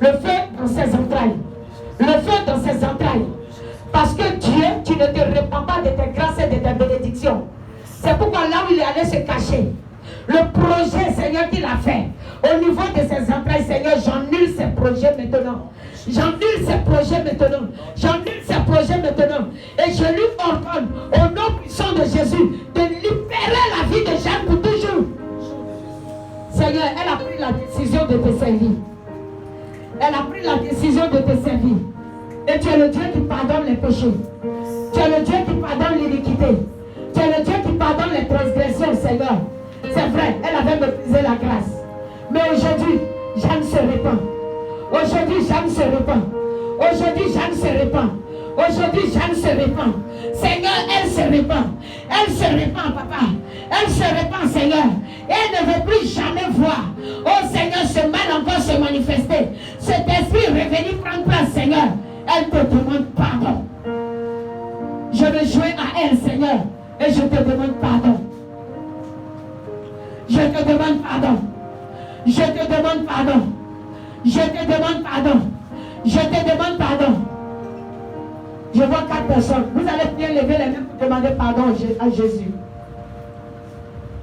Le feu dans ses entrailles. Le feu dans ses entrailles. Parce que Dieu, tu ne te répands pas de tes grâces et de tes bénédictions. C'est pourquoi là où il est allé se cacher, le projet, Seigneur, qu'il a fait, au niveau de ses entrailles, Seigneur, j'annule ces projets maintenant. J'annule ces projets maintenant. J'annule ces projets maintenant. Et je lui ordonne, au nom puissant de Jésus, de libérer la vie de Jeanne pour toujours. Seigneur, elle a pris la décision de te servir. Elle a pris la décision de te servir. Et tu es le Dieu qui pardonne les péchés. Tu es le Dieu qui pardonne l'iniquité. Tu es le Dieu qui pardonne les transgressions, Seigneur. C'est vrai, elle avait méprisé la grâce. Mais aujourd'hui, Jeanne se répand. Aujourd'hui, Jeanne se répand. Aujourd'hui, Jeanne se répand. Aujourd'hui, Jeanne se répand. Seigneur, elle se répand. Elle se répand, papa. Elle se répand, Seigneur. Elle ne veut plus jamais voir. Oh Seigneur, ce mal encore se manifester. Cet esprit revenir prendre place, Seigneur. Elle te demande pardon. Je me joins à elle, Seigneur. Et je te demande pardon. Je te demande pardon. Je te demande pardon. Je te demande pardon. Je te demande pardon. Je vois 4 personnes. Vous allez bien lever les mains pour demander pardon à Jésus.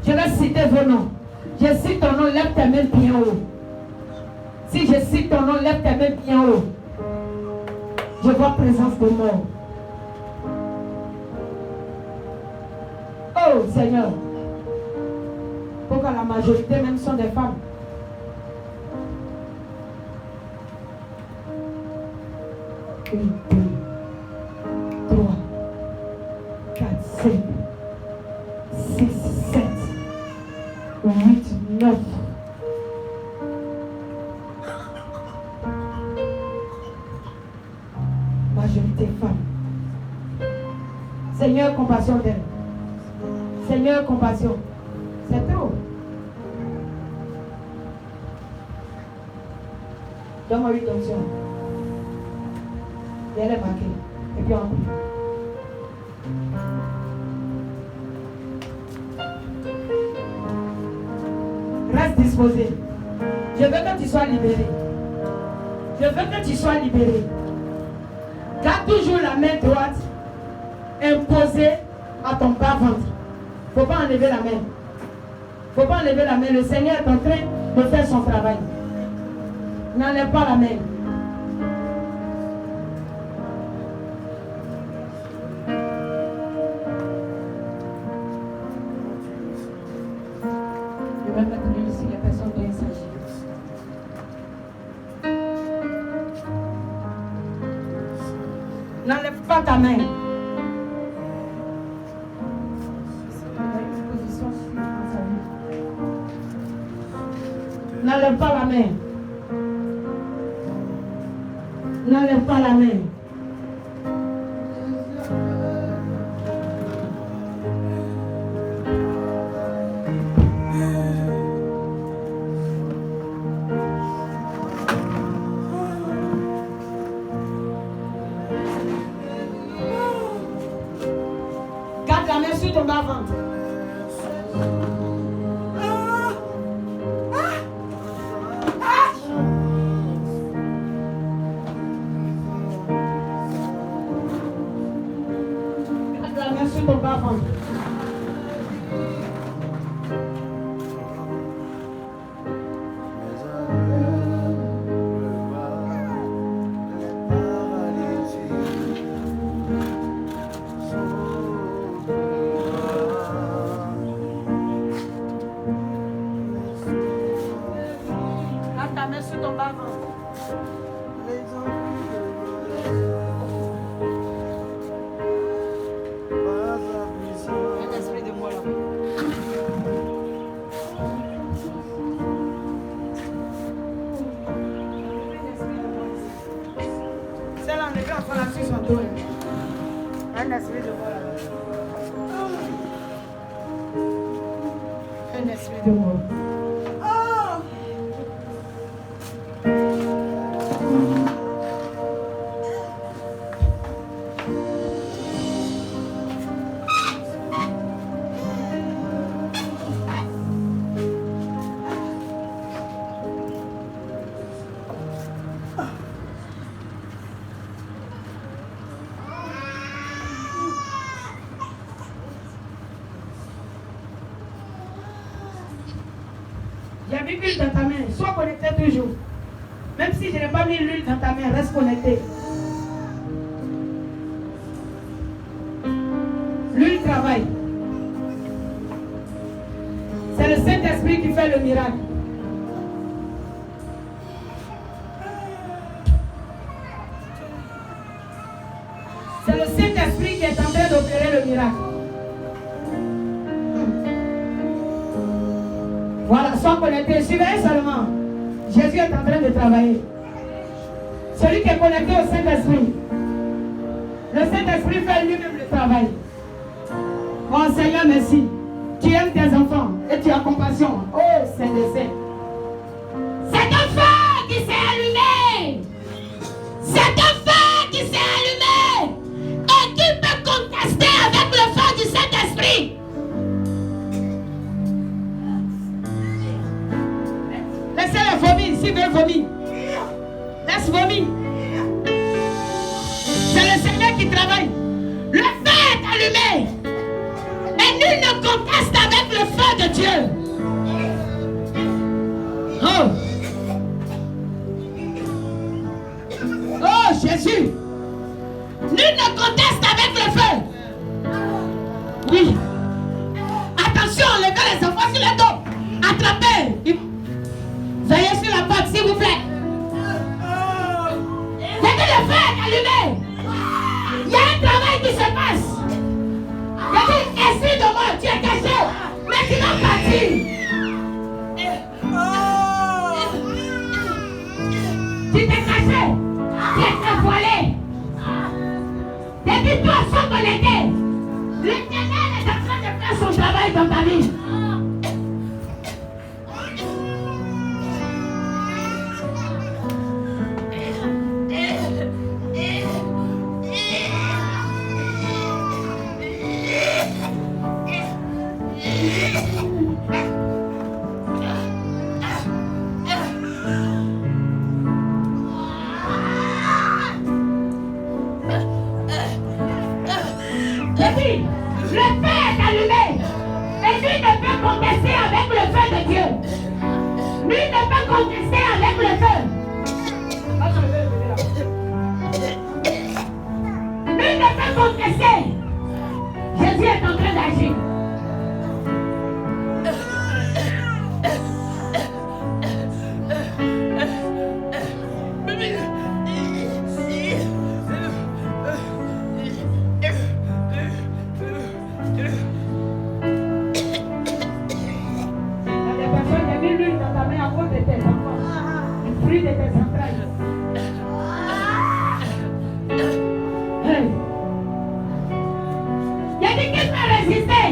Je vais citer vos noms. Je cite ton nom, lève tes mains bien haut. Si je cite ton nom, lève tes mains bien haut. Je vois présence de mort. Oh Seigneur. Pourquoi la majorité même sont des femmes? Une, 2, 3, 4, 5, 6, 7, 8, 9. Majorité femmes. Seigneur, compassion d'elle. Seigneur, compassion. C'est trop. Donne-moi une onction. Et elle est marquée. Et puis on prie. Reste disposé. Je veux que tu sois libéré. Je veux que tu sois libéré. Garde toujours la main droite imposée à ton bas-ventre. Il ne faut pas enlever la main. Il ne faut pas enlever la main. Le Seigneur est en train de faire son travail. N'enlève pas la main. Je vais mettre l'huile ici, les personnes doivent s'agir. N'enlève pas ta main. N'enlève pas la main. N'enlève pas la main. Garde la main sur ton bas-ventre. Ton bas-ventre. Garde ta main sur ton bas-ventre. Un esprit de mort là-bas. Un esprit de mort. mis l'huile dans ta main, sois connecté toujours. Même si je n'ai pas mis l'huile dans ta main, reste connecté. L'huile travaille. C'est le Saint-Esprit qui fait le miracle. C'est le Saint-Esprit qui est en train d'opérer le miracle. Voilà, sois connecté. Surveillez seulement. Jésus est en train de travailler. Celui qui est connecté au Saint-Esprit. Le Saint-Esprit fait lui-même le travail. Oh Seigneur, merci. Tu aimes tes enfants et tu as compassion. Oh Saint-Esprit. C'est un feu qui s'est allumé. C'est un feu qui s'est allumé. Et qui peut contester avec le feu du Saint-Esprit? Laissez-le vomir, s'il veut vomir. Laisse vomir. C'est le Seigneur qui travaille. Le feu est allumé. Et nul ne conteste avec le feu de Dieu. Oh. Oh Jésus. Nul ne conteste avec le feu. Oui. Attention, levez les enfants sur le dos. Attrapez. Veillez sur la porte, s'il vous plaît. Dès que le feu est allumé, il y a un travail qui se passe. Il y a dit, esprit de mort, tu es caché, mais tu vas partir. Tu t'es caché, tu es voilé. Depuis toi, sans connecter, l'Éternel est en train de faire son travail dans ta vie. Le feu est allumé. Et lui ne peut contester avec le feu de Dieu. Lui ne peut contester avec le feu. Lui ne peut contester. Jésus est en train d'agir. De tes entrailles. Hey. Il a dit qu'il peut résister.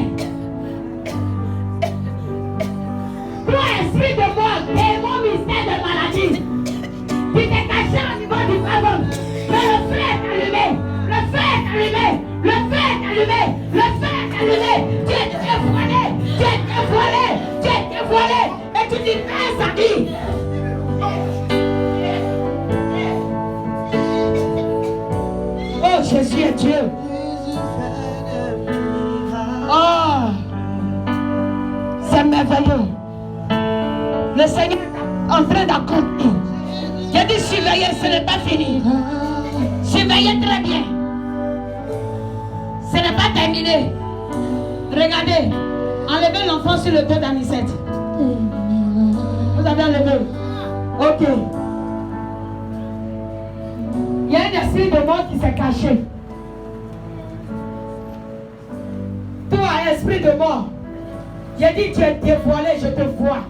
Toi, esprit de mort, et mon mystère de maladie, tu t'es caché au niveau du faveur. Mais le feu est allumé. Le feu est allumé. Le feu est allumé. Le feu est allumé. Tu es dévoilé. Tu es dévoilé. Tu es dévoilé. Et tu dis, mais ça dit. Oh, Jésus est Dieu. Oh, c'est merveilleux. Le Seigneur est en train d'accomplir. J'ai dit surveiller, ce n'est pas fini. Surveillez très bien. Ce n'est pas terminé. Regardez, enlevez l'enfant sur le dos d'Anicette. Vous avez enlevé. Ok. Il y a un esprit de mort qui s'est caché. Toi, esprit de mort, j'ai dit tu es dévoilé, je te vois.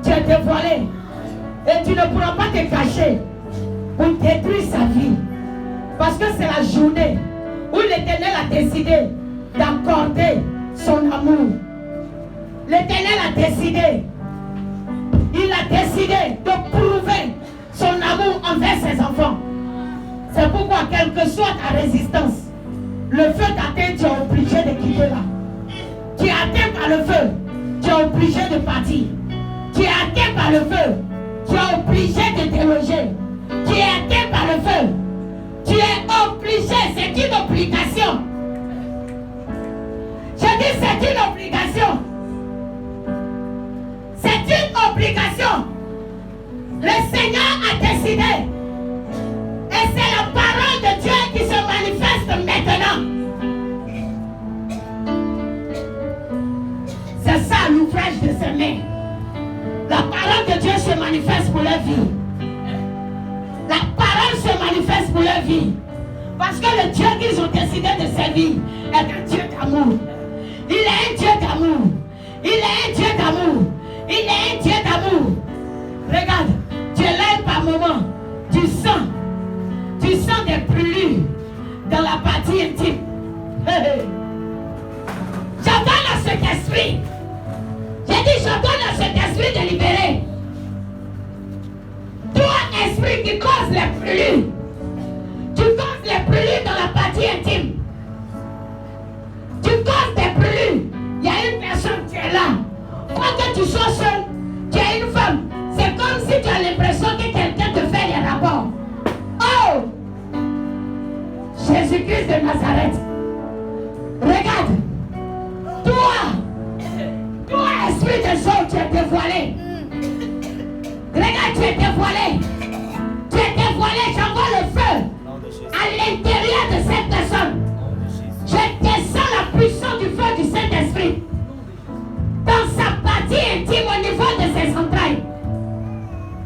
Tu es dévoilé. Et tu ne pourras pas te cacher pour détruire sa vie. Parce que c'est la journée où l'Éternel a décidé d'accorder son amour. L'Éternel a décidé. Il a décidé de prouver son amour envers ses enfants. C'est pourquoi, quelle que soit ta résistance, le feu t'atteint, tu es obligé de quitter là. Tu es atteint par le feu, tu es obligé de partir. Tu es atteint par le feu, tu es obligé de déloger. Tu es atteint par le feu, tu es obligé, c'est une obligation. Je dis c'est une obligation. C'est une Le Seigneur a décidé. Et c'est la parole de Dieu qui se manifeste maintenant. C'est ça l'ouvrage de ses mains. La parole de Dieu se manifeste pour leur vie. La parole se manifeste pour leur vie. Parce que le Dieu qu'ils ont décidé de servir est un Dieu d'amour. Il est un Dieu d'amour. Il est un Dieu d'amour. Il est un Dieu d'amour. Regarde, tu es là par moment. Tu sens des brûlures dans la partie intime. J'ordonne à cet esprit. J'ai dit, j'ordonne à cet esprit de libérer. Toi, esprit qui cause les brûlures. Tu causes les brûlures dans la partie intime. Tu causes des brûlures. Il y a une personne qui est là. Quoi que tu sois seul, tu es une femme. C'est comme si tu as l'impression que quelqu'un te fait des rapports. Oh! Jésus-Christ de Nazareth. Regarde. Toi, esprit de Saul, tu es dévoilé. Regarde, tu es dévoilé. Tu es dévoilé, j'envoie le feu à l'intérieur de cette personne. Je descends la puissance du feu du Saint-Esprit dans sa partie intime au niveau de ses entrailles.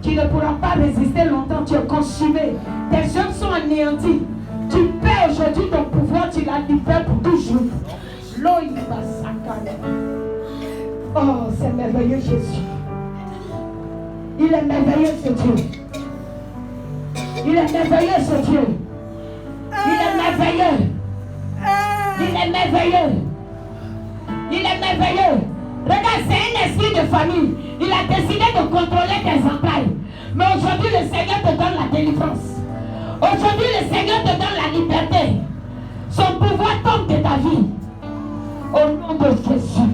Tu ne pourras pas résister longtemps, tu es consumé. Tes œuvres sont anéanties. Tu perds aujourd'hui ton pouvoir, tu la libères pour toujours. Oh, c'est merveilleux Jésus. Il est merveilleux ce Dieu. Il est merveilleux ce Dieu. Il est merveilleux. Il est merveilleux. Il est merveilleux. Regarde, c'est un esprit de famille. Il a décidé de contrôler tes entrailles. Mais aujourd'hui, le Seigneur te donne la délivrance. Aujourd'hui, le Seigneur te donne la liberté. Son pouvoir tombe de ta vie. Au nom de Jésus.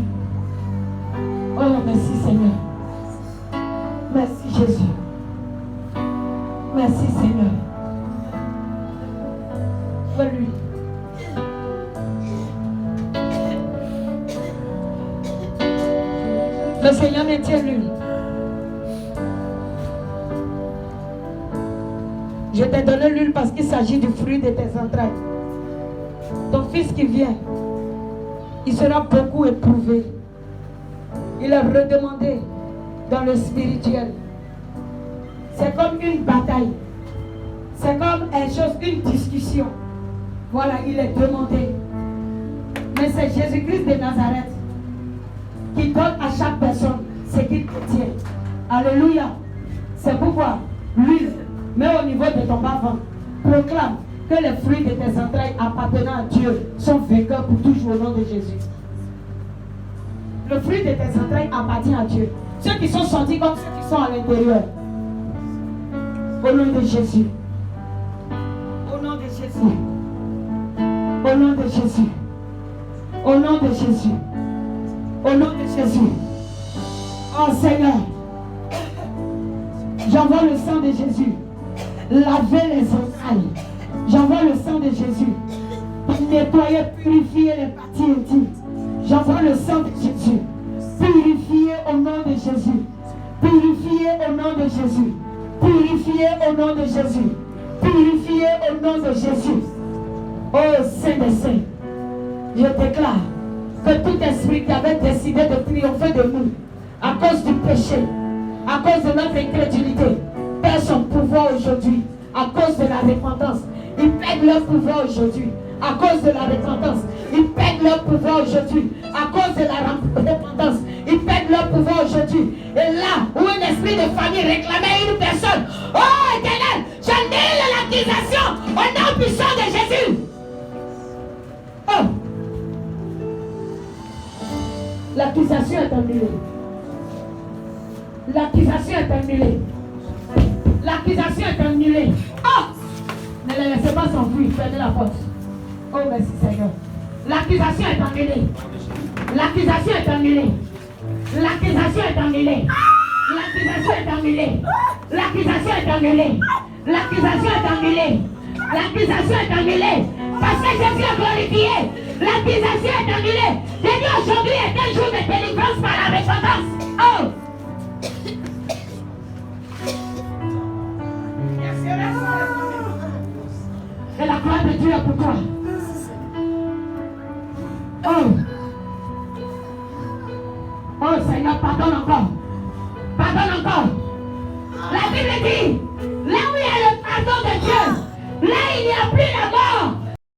Oh, merci Seigneur. Merci Jésus. Merci Seigneur. Lui. Le Seigneur maintient lui. Je t'ai donné l'huile parce qu'il s'agit du fruit de tes entrailles. Ton fils qui vient, il sera beaucoup éprouvé. Il a redemandé dans le spirituel. C'est comme une bataille. C'est comme une discussion. Voilà, il est demandé. Mais c'est Jésus-Christ de Nazareth qui donne à chaque personne ce qu'il contient. Alléluia. C'est pourquoi l'huile, mais au niveau de ton bas-ventre, proclame que les fruits de tes entrailles appartenant à Dieu sont vainqueurs pour toujours au nom de Jésus. Le fruit de tes entrailles appartient à Dieu. Ceux qui sont sortis comme ceux qui sont à l'intérieur. Au nom de Jésus. Au nom de Jésus. Au nom de Jésus. Au nom de Jésus. Au nom de Jésus. Oh Seigneur. J'envoie le sang de Jésus. Laver les entrailles. J'envoie le sang de Jésus. Pour nettoyer, purifier les parties intimes. J'envoie le sang de Jésus. Purifier au nom de Jésus. Purifier au nom de Jésus. Purifier au nom de Jésus. Purifier au nom de Jésus. Oh Saint des Saints, je déclare que tout esprit qui avait décidé de triompher de nous à cause du péché, à cause de notre incrédulité, perd son pouvoir aujourd'hui à cause de la repentance. Ils perdent leur pouvoir aujourd'hui à cause de la repentance. Ils perdent leur pouvoir aujourd'hui à cause de la repentance. Ils perdent leur pouvoir aujourd'hui. Et là où un esprit de famille réclamait une personne, oh Éternel, j'annule l'accusation au nom puissant de Jésus. Oh, l'accusation est annulée. L'accusation est annulée. L'accusation est annulée. Oh, ne les laissez pas s'enfuir. Fermez la porte. Oh, merci Seigneur. L'accusation est annulée. L'accusation est annulée. L'accusation est annulée. L'accusation est annulée. L'accusation est annulée. L'accusation est annulée. L'accusation est annulée. Parce que Jésus est glorifié. L'accusation est annulée. J'ai dit aujourd'hui est un jour de délivrance par la repentance. Oh! Dieu est pour toi. Oh. Oh Seigneur, pardonne encore. Pardonne encore. La Bible dit, là où il y a le pardon de Dieu, là il n'y a plus la